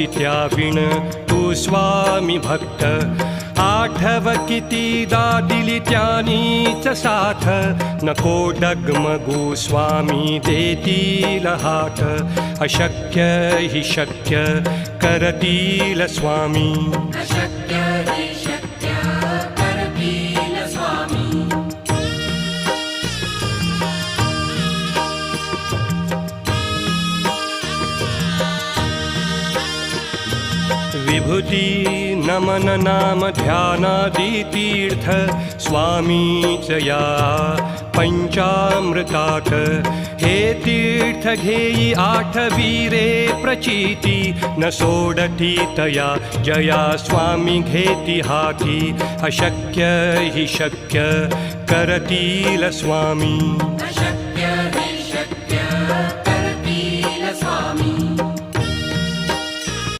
त्याविण तू स्वामी भक्त आठव कितीदा दिली त्यानीच साथ नको डगमगू स्वामी देतील हात अशक्य हि शक्य करतील स्वामी अशक्य हि शक्य करतील स्वामी विभूती नमन नाम ध्यानादि तीर्थ स्वामीच या पंचामृतात हे तीर्थ घेई आठवीरे प्रचिती न सोडती तया जया स्वामी घेती हाती अशक्य हि शक्य करतील स्वामी अशक्य